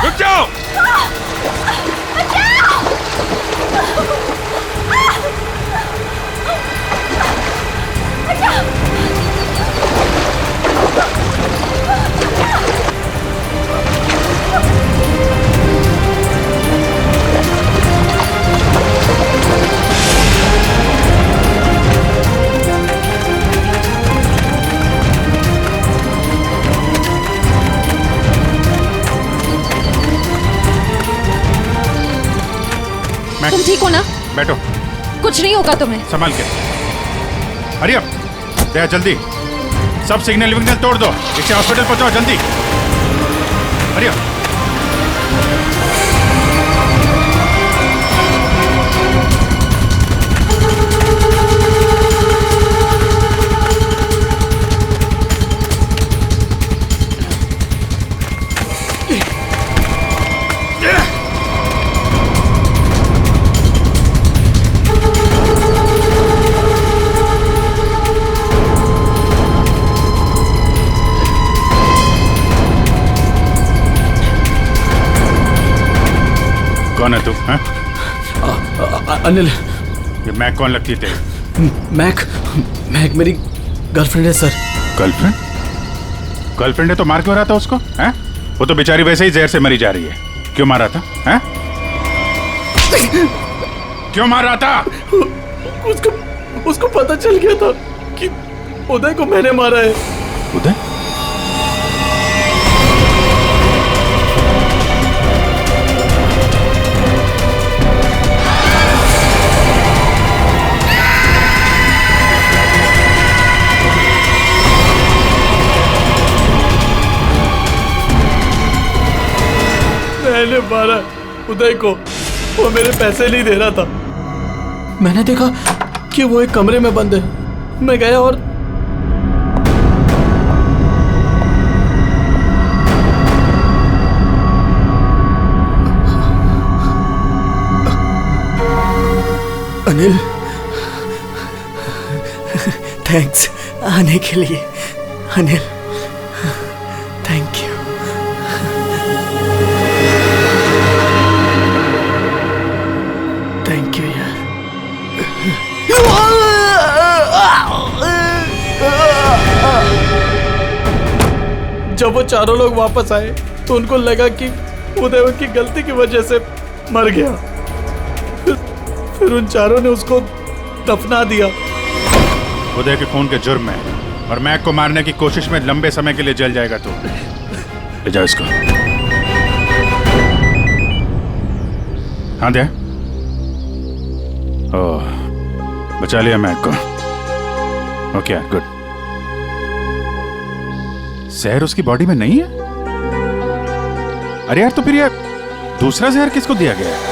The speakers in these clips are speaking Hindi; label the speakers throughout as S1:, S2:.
S1: रुक जाओ।
S2: तुम ठीक हो ना?
S1: बैठो।
S2: कुछ नहीं होगा तुम्हें।
S1: संभाल के। हरी अप, दया जल्दी। सब सिग्नल विग्नल तोड़ दो, इसे हॉस्पिटल पहुंचाओ जल्दी। Hurry up. कौन है तू?
S3: अनिल।
S1: ये मैक कौन लगती है तेरी?
S3: मैक मेरी गर्लफ्रेंड है सर।
S1: गर्लफ्रेंड? गर्लफ्रेंड है तो मार क्यों रहा था उसको? हैं? वो तो बेचारी वैसे ही जहर से मरी जा रही है। क्यों मार रहा था? हैं? क्यों मार रहा था?
S3: उसको पता चल गया था कि उदय को मैंने मारा है।
S1: उदय?
S3: मैंने मारा उदय को, वो मेरे पैसे नहीं दे रहा था। मैंने देखा कि वो एक कमरे में बंद है। मैं गया और अनिल, थैंक्स आने के लिए। Anil, thank you. Thank you यार। जब वो चारों लोग वापस आए तो उनको लगा कि उदय उनकी गलती की वजह से मर गया। फिर उन चारों ने उसको दफना दिया।
S1: उदय के खून के जुर्म में और मैक को मारने की कोशिश में लंबे समय के लिए जल जाएगा तू। ले जाओ इसको। हाँ दे। ओह, बचा लिया मैक को। Okay good. जहर उसकी बॉडी में नहीं है? अरे यार, तो फिर ये दूसरा जहर किसको दिया गया है?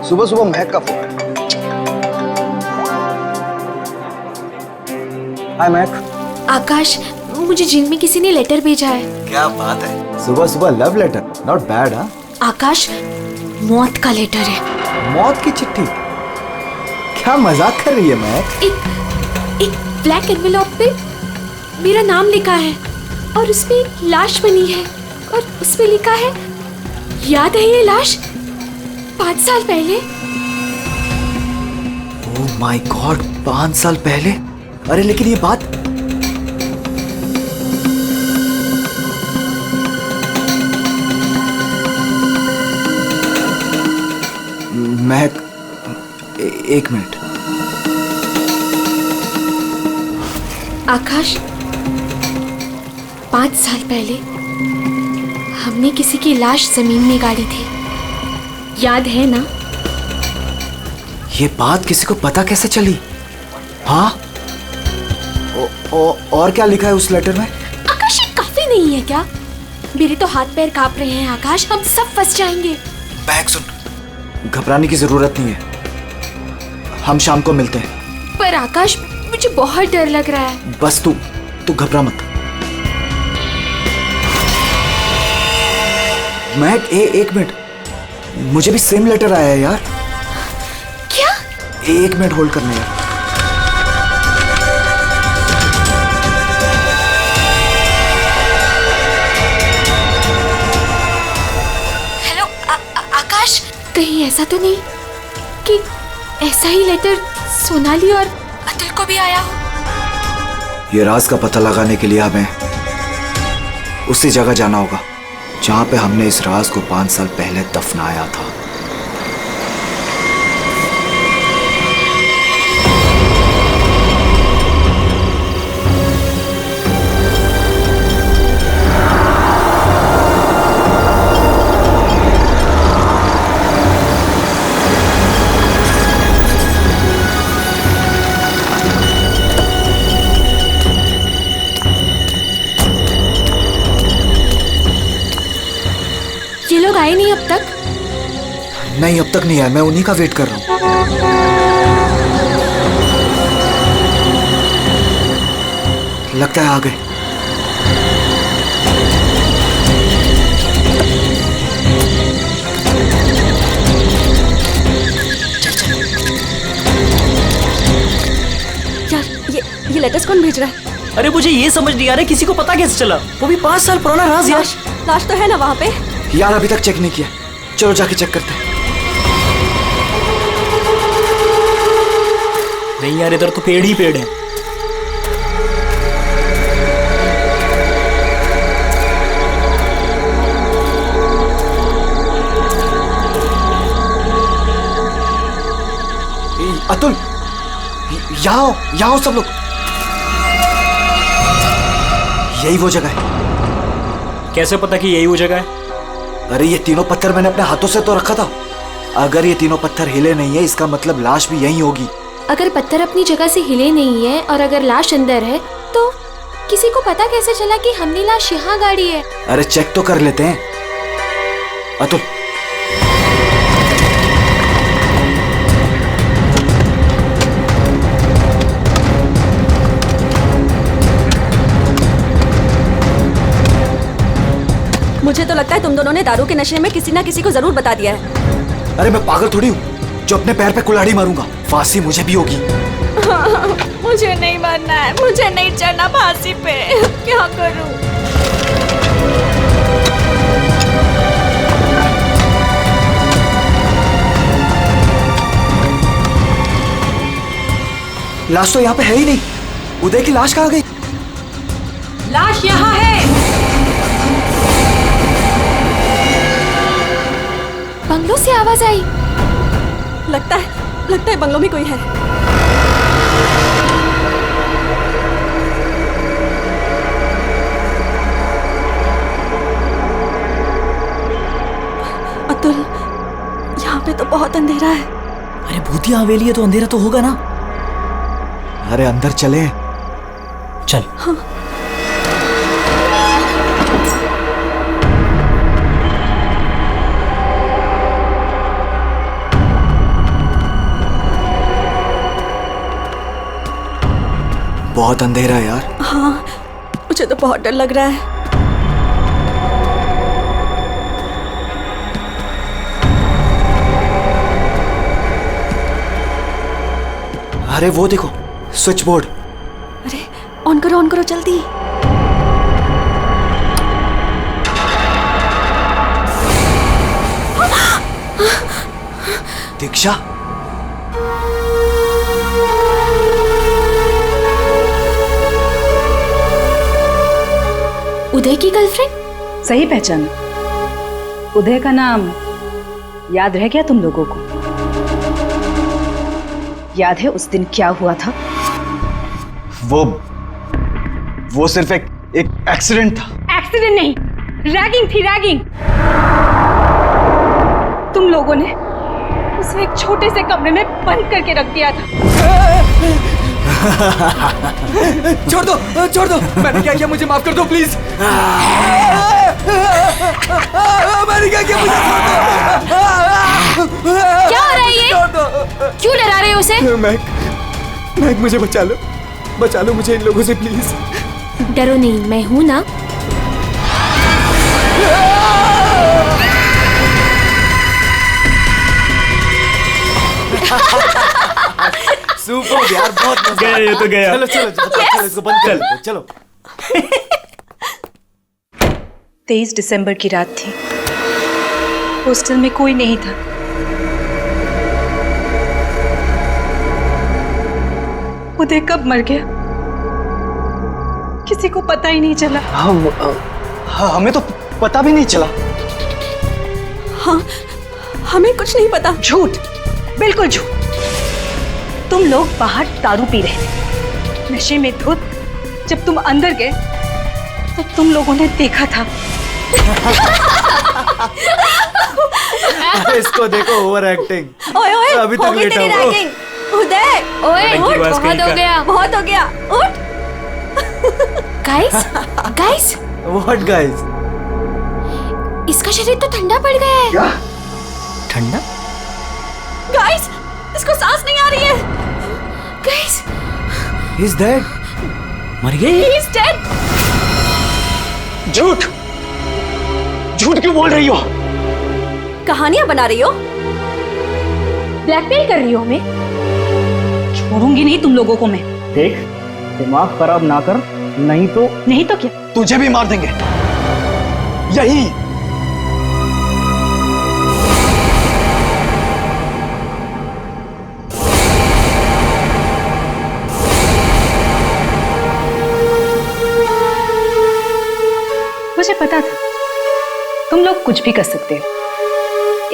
S4: सुबह सुबह महक का फोन। हाय महक।
S2: आकाश, मुझे जिम में किसी ने लेटर भेजा है।
S4: क्या बात है, सुबह सुबह लव लेटर, नॉट बैड। हाँ
S2: आकाश, मौत का लेटर है।
S4: मौत की चिट्ठी? क्या मजाक कर रही है महक?
S2: एक ब्लैक एनवेलप पे मेरा नाम लिखा है और उसमें एक लाश बनी है और उसमें लिखा है, याद है ये लाश 5 साल पहले?
S4: ओह माय गॉड, 5 साल पहले? अरे लेकिन ये बात महक, एक मिनट।
S2: आकाश, 5 साल पहले हमने किसी की लाश जमीन में गाड़ी थी, याद है ना?
S4: ये बात किसी को पता कैसे चली? हाँ? और क्या लिखा है उस लेटर में?
S2: आकाश, ये काफी नहीं है क्या? मेरे तो हाथ पैर कांप रहे हैं आकाश, हम सब फंस जाएंगे।
S4: महक सुन, घबराने की जरूरत नहीं है, हम शाम को मिलते हैं।
S2: पर आकाश, मुझे बहुत डर लग रहा है।
S4: बस तू घबरा मत। महक, एक मिनट, मुझे भी सेम लेटर आया है यार।
S2: क्या?
S4: 1 मिनट होल्ड करना यार।
S2: हेलो आकाश, कहीं ऐसा तो नहीं कि ऐसा ही लेटर सोनाली और अतुल को भी आया हो?
S4: ये राज का पता लगाने के लिए हमें उसी जगह जाना होगा जहां पे हमने इस राज को 5 साल पहले दफनाया था।
S2: ये लोग आए नहीं अब तक?
S4: नहीं, अब तक नहीं आया, मैं उन्हीं का वेट कर रहा हूं। लगता है आ गए।
S5: यार, ये लेटर्स कौन भेज रहा है?
S6: अरे मुझे ये समझ नहीं आ रहा किसी को पता कैसे चला, वो भी 5 साल पुराना राज यार।
S5: लाश तो है ना वहाँ पे?
S4: यार अभी तक चेक नहीं किया, चलो जाके चेक करते हैं।
S6: नहीं यार, इधर तो पेड़ ही पेड़ है।
S4: अतुल, यहाँ आओ सब लोग। यही वो जगह है।
S6: कैसे पता कि यही वो जगह है?
S4: अरे ये तीनों पत्थर मैंने अपने हाथों से तो रखा था। अगर ये तीनों पत्थर हिले नहीं है, इसका मतलब लाश भी यहीं होगी।
S2: अगर पत्थर अपनी जगह से हिले नहीं है और अगर लाश अंदर है, तो किसी को पता कैसे चला कि हमने लाश यहाँ गाड़ी है?
S4: अरे चेक तो कर लेते हैं। अतुल,
S5: मुझे तो लगता है तुम दोनों ने दारू के नशे में किसी ना किसी को जरूर बता दिया है।
S4: अरे मैं पागल थोड़ी हूँ जो अपने पैर पे कुल्हाड़ी मारूंगा। फांसी मुझे भी होगी।
S5: मुझे नहीं मरना है, मुझे नहीं चढ़ना फांसी पे। क्या करूं?
S4: लाश तो यहाँ पे है ही नहीं। उदय की लाश कहाँ गई?
S5: लाश यहाँ है।
S2: बंगलों से आवाज आई।
S5: लगता है बंगलों में कोई है। अतुल, यहाँ पे तो बहुत अंधेरा है।
S6: अरे भूतिया हवेली है तो अंधेरा तो होगा ना।
S4: अरे अंदर चले।
S6: चल।
S5: हाँ।
S4: बहुत अंधेरा है यार।
S5: हाँ, मुझे तो बहुत डर लग रहा है।
S4: अरे वो देखो, स्विच बोर्ड।
S2: अरे ऑन करो जल्दी।
S4: दीक्षा,
S2: उदय की गर्लफ्रेंड?
S7: सही पहचान। उदय का नाम याद रह गया तुम लोगों को? याद है उस दिन क्या हुआ था?
S4: वो सिर्फ एक एक्सीडेंट था।
S7: एक्सीडेंट नहीं, रैगिंग थी, रैगिंग। तुम लोगों ने उसे एक छोटे से कमरे में बंद करके रख दिया था।
S3: छोड़ दो, मैंने क्या किया, मुझे माफ कर दो प्लीज। मैंने क्या किया, मुझे छोड़ दो।
S2: क्या हो रहा है ये? क्यों डरा रहे हो उसे?
S3: मैक मुझे बचा लो मुझे इन लोगों से प्लीज।
S2: डरो नहीं, मैं हूं ना।
S4: सुपर यार, बहुत मजा
S6: गया ये तो गया।
S4: चलो इसको बंद कर लो, चलो।
S7: 23 दिसंबर की रात थी। हॉस्टल में कोई नहीं था। उदय कब मर गया किसी को पता ही नहीं चला।
S4: हमें तो पता भी नहीं चला।
S7: हाँ, हमें कुछ नहीं पता। झूठ, बिल्कुल झूठ। तुम लोग बाहर दारू पी रहे थे, नशे में धुत। जब तुम अंदर गए तो तुम लोगों ने देखा था।
S4: इसको देखो, ओवर एक्टिंग।
S5: ओए
S4: अभी तक लेटा हुआ।
S5: उदय,
S2: ओए
S6: की आवाज़
S2: बहुत
S6: कहीं
S2: हो
S6: का।
S2: गया।
S5: बहुत हो गया, उठ।
S2: Guys
S4: what guys?
S2: इसका शरीर तो ठंडा पड़ गया है।
S6: ठंडा?
S5: गाइस, इसको सांस नहीं आ रही है।
S2: Guys
S4: he is dead.
S6: मर गई?
S5: He is dead.
S4: झूठ क्यों बोल रही हो?
S5: कहानियां बना रही हो?
S2: ब्लैकमेल कर रही हो हमें?
S7: छोड़ूंगी नहीं तुम लोगों को मैं।
S6: देख, दिमाग खराब ना कर, नहीं तो
S7: क्या?
S4: तुझे भी मार देंगे यही।
S7: मुझे पता था तुम लोग कुछ भी कर सकते हो।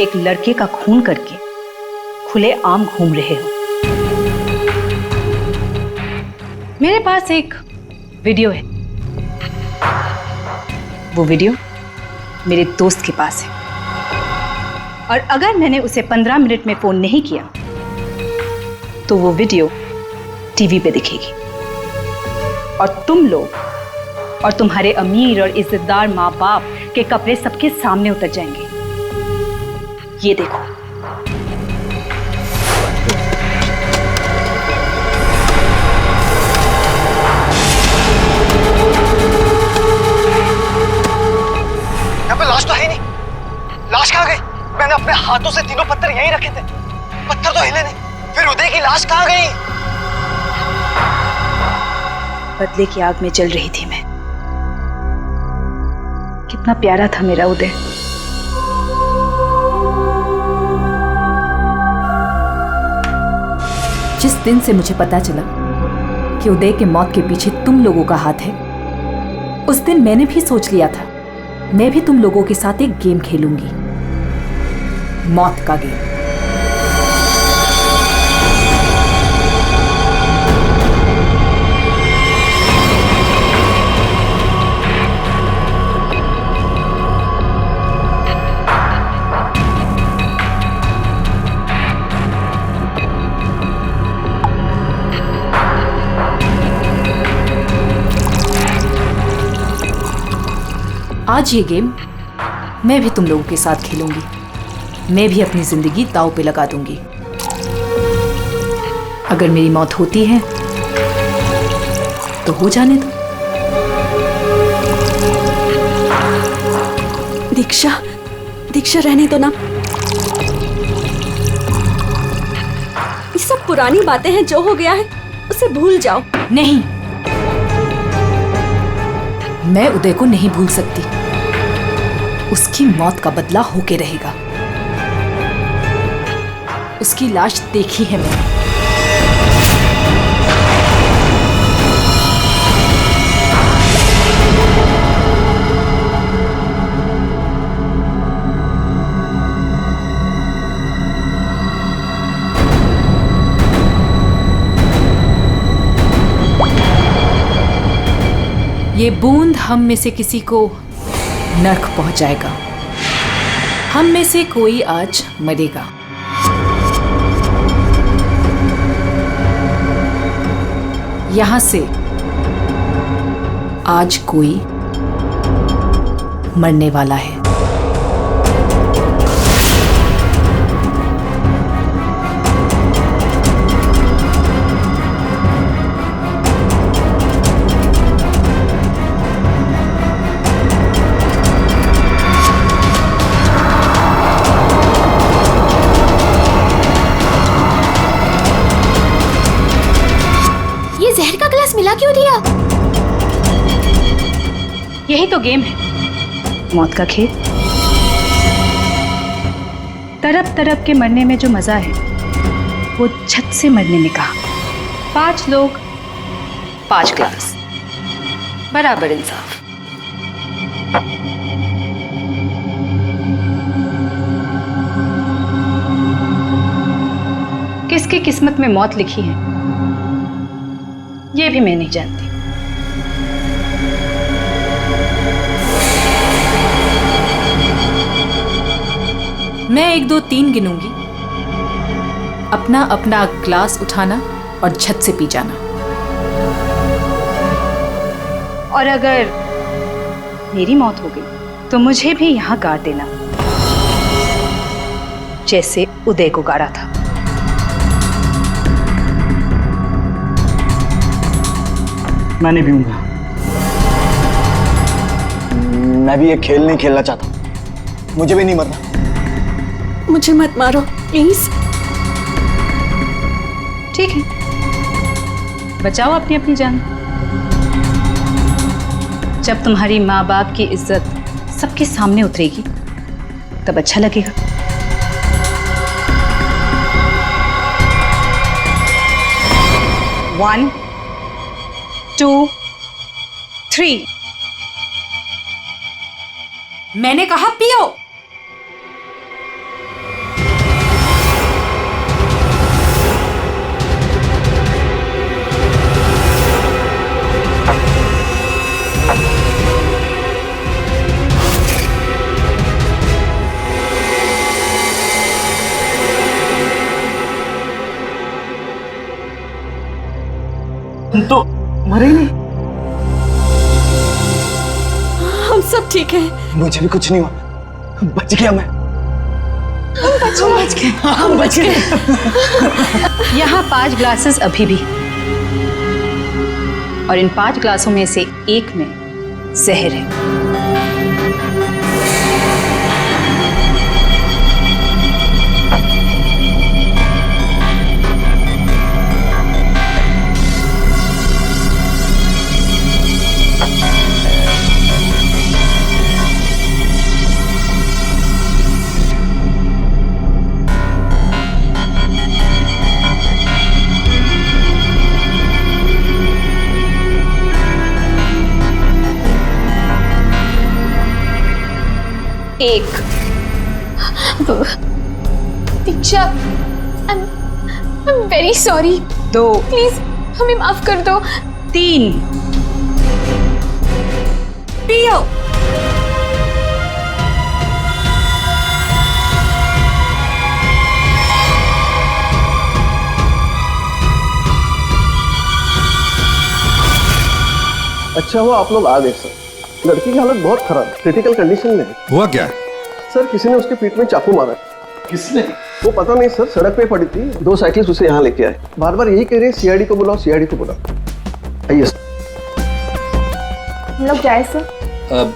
S7: एक लड़के का खून करके खुले आम घूम रहे हो। मेरे पास एक वीडियो है। वो वीडियो मेरे दोस्त के पास है, और अगर मैंने उसे 15 मिनट में फोन नहीं किया तो वो वीडियो टीवी पे दिखेगी, और तुम लोग और तुम्हारे अमीर और इज्जतदार माँ बाप के कपड़े सबके सामने उतर जाएंगे। ये देखो।
S4: यहाँ पे लाश तो है नहीं। लाश कहाँ गई? मैंने अपने हाथों से तीनों पत्थर यहीं रखे थे, पत्थर तो हिले नहीं। फिर उदय की लाश कहाँ गई?
S7: बदले की आग में जल रही थी मैं। कितना प्यारा था मेरा उदय। जिस दिन से मुझे पता चला कि उदय के मौत के पीछे तुम लोगों का हाथ है, उस दिन मैंने भी सोच लिया था मैं भी तुम लोगों के साथ एक गेम खेलूंगी, मौत का गेम। आज ये गेम मैं भी तुम लोगों के साथ खेलूंगी। मैं भी अपनी जिंदगी दांव पे लगा दूंगी। अगर मेरी मौत होती है तो हो जाने दो।
S5: दीक्षा रहने दो ना। इस सब पुरानी बातें हैं, जो हो गया है उसे भूल जाओ।
S7: नहीं, मैं उदय को नहीं भूल सकती। उसकी मौत का बदला होके रहेगा। उसकी लाश देखी है मैंने। ये बूंद हम में से किसी को नर्क पहुंचाएगा। हम में से कोई आज मरेगा। यहां से आज कोई मरने वाला है।
S2: जहर का ग्लास मिला क्यों दिया?
S7: यही तो गेम है, मौत का खेल। तड़प तड़प के मरने में जो मजा है वो छत से मरने में कहा। 5 लोग 5 ग्लास, बराबर इंसाफ। किसकी किस्मत में मौत लिखी है ये भी मैं नहीं जानती। मैं 1 2 3 गिनूंगी। अपना अपना ग्लास उठाना और छत से पी जाना। और अगर मेरी मौत हो गई तो मुझे भी यहां गाड़ देना, जैसे उदय को गाड़ा था।
S8: मैं नहीं पीऊंगा।
S4: मैं भी ये खेल नहीं खेलना चाहता। मुझे भी नहीं मरना।
S5: मुझे मत मारो प्लीज।
S7: ठीक है, बचाओ अपनी अपनी जान। जब तुम्हारी माँ बाप की इज्जत सबके सामने उतरेगी तब अच्छा लगेगा। One, 2, 3। मैंने कहा पियो।
S8: तुम तो मरे ही नहीं।
S5: हम सब ठीक हैं।
S4: मुझे भी कुछ नहीं हुआ। बच गया मैं।
S7: हम बच गए। यहाँ 5 ग्लासेस अभी भी, और इन 5 ग्लासों में से एक में जहर है। एक,
S2: दीक्षा, I'm very sorry।
S7: 2,
S2: प्लीज हमें माफ कर दो।
S7: 3। पियो।
S9: अच्छा हुआ आप लोग आ गए सर। लड़की की हालत बहुत खराब, क्रिटिकल कंडीशन में है।
S1: हुआ क्या है?
S9: सर किसी ने उसके पीठ में चाकू मारा। किसने? वो पता नहीं सर, सड़क पे पड़ी थी। 2 साइकिल्स उसे यहाँ लेके आए। बार बार यही कह रहे हैं सीआईडी को बुलाओ, सीआईडी को बुलाओ। आइए सर।
S2: हम लोग जाए सर?
S10: अब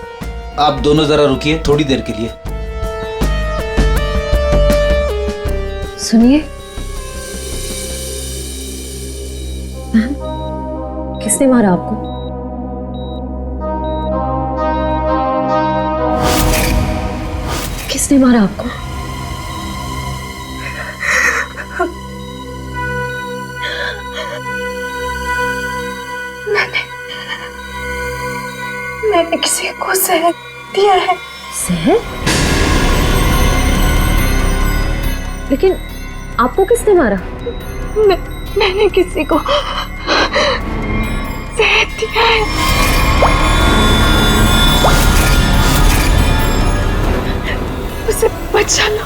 S10: आप दोनों जरा रुकिए थोड़ी देर के लिए।
S7: सुनिए,
S5: किसने मारा आपको? किसने मारा आपको?
S2: मैंने किसी को जहर दिया है।
S5: जहर? लेकिन आपको किसने मारा?
S2: मैंने किसी को जहर दिया है। उसे बचा लो,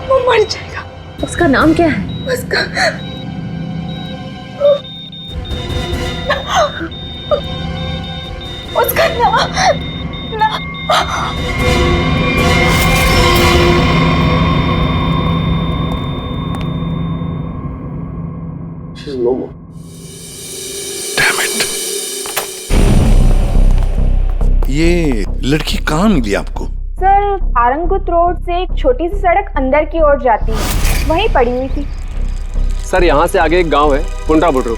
S2: वो मर जाएगा।
S5: उसका नाम क्या है?
S2: उसका नाम
S9: She's no more.
S11: ये लड़की कहाँ मिली आपको?
S2: सर, आरंगुत रोड से एक छोटी सी सड़क अंदर की ओर जाती है, वहीं पड़ी हुई थी।
S12: सर यहाँ से आगे एक गांव है कुंडा बुटरू,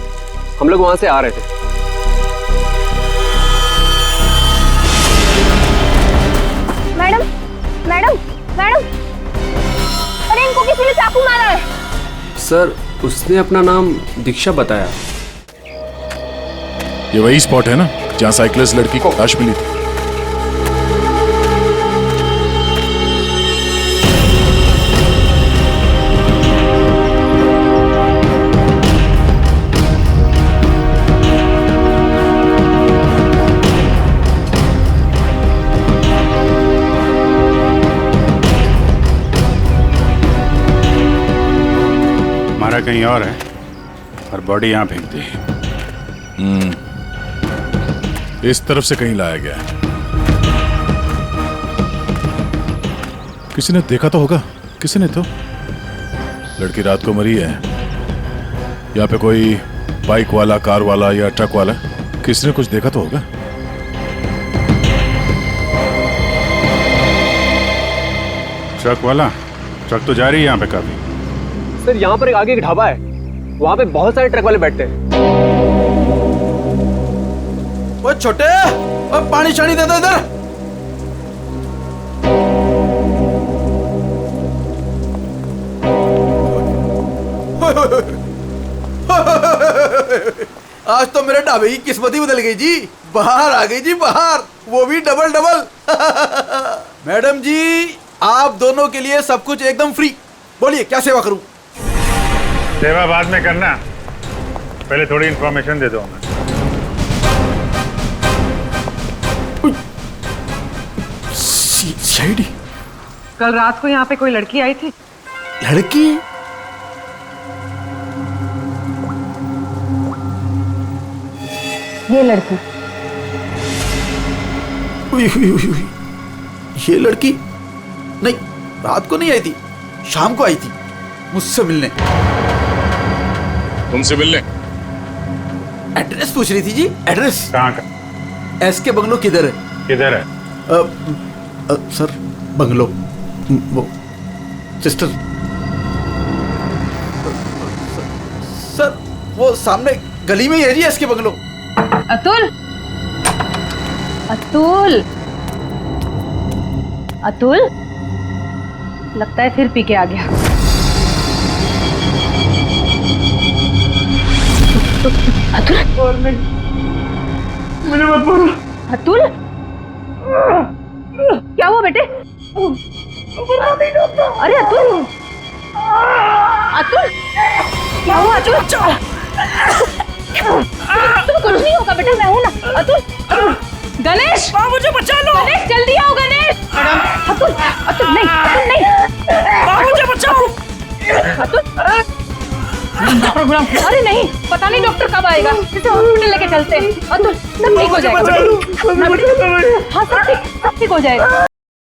S12: हम लोग वहां से आ रहे थे।
S2: मैडम मैडम मैडम, अरे इनको किसी ने चाकू मारा है।
S12: सर उसने अपना नाम दीक्षा बताया।
S1: ये वही स्पॉट है ना जहाँ साइकिलिस्ट लड़की को लाश मिली थी? मारा कहीं और है और बॉडी यहाँ फेंक दी। इस तरफ से कहीं लाया गया है। किसी ने देखा तो होगा। किसी ने तो। लड़की रात को मरी है। यहाँ पे कोई बाइक वाला, कार वाला या ट्रक वाला, किसी ने कुछ देखा तो होगा। ट्रक वाला? ट्रक तो जा रही है यहाँ पे काफी।
S12: सर यहाँ पर एक आगे एक ढाबा है, वहाँ पे बहुत सारे ट्रक वाले बैठते हैं।
S3: वो छोटे, अब पानी शानी दे दो इधर। आज तो मेरे ढाबे की किस्मत ही बदल गई जी। बाहर आ गई जी, बाहर, वो भी डबल डबल। मैडम जी, आप दोनों के लिए सब कुछ एकदम फ्री। बोलिए क्या सेवा करूं?
S1: सेवा बाद में करना, पहले थोड़ी इंफॉर्मेशन दे दो हमें।
S3: सीआईडी?
S6: कल रात को यहाँ पे कोई लड़की आई थी?
S3: लड़की?
S5: ये लड़की।
S3: ये लड़की? नहीं, रात को नहीं आई थी, शाम को आई थी मुझसे मिलने।
S1: तुमसे मिलने?
S3: एड्रेस पूछ रही थी जी। एड्रेस
S1: कहाँ का?
S3: एसके बंगलो किधर है?
S1: किधर है?
S3: सर बंगलो, वो सिस्टर, सर वो सामने गली में ही है जी एसके बंगलो।
S7: अतुल, अतुल, अतुल, लगता है फिर पी के आ गया। अतुल, मुझे मत मारो। अतुल, क्या हुआ बेटे? अरे अतुल, अतुल, क्या हुआ अतुल? तुम कुछ नहीं होगा बेटा, मैं हूं ना। अतुल, गणेश, मुझे बचा लो। गणेश जल्दी आओ गणेश। अतुल, अतुल नहीं, अतुल नहीं, मुझे बचाओ। अतुल, अरे नहीं, पता नहीं डॉक्टर कब आएगा, इसे हॉस्पिटल लेके चलते हैं। अतुल, सब ठीक हो जाएगा। हाँ सब ठीक हो जाएगा।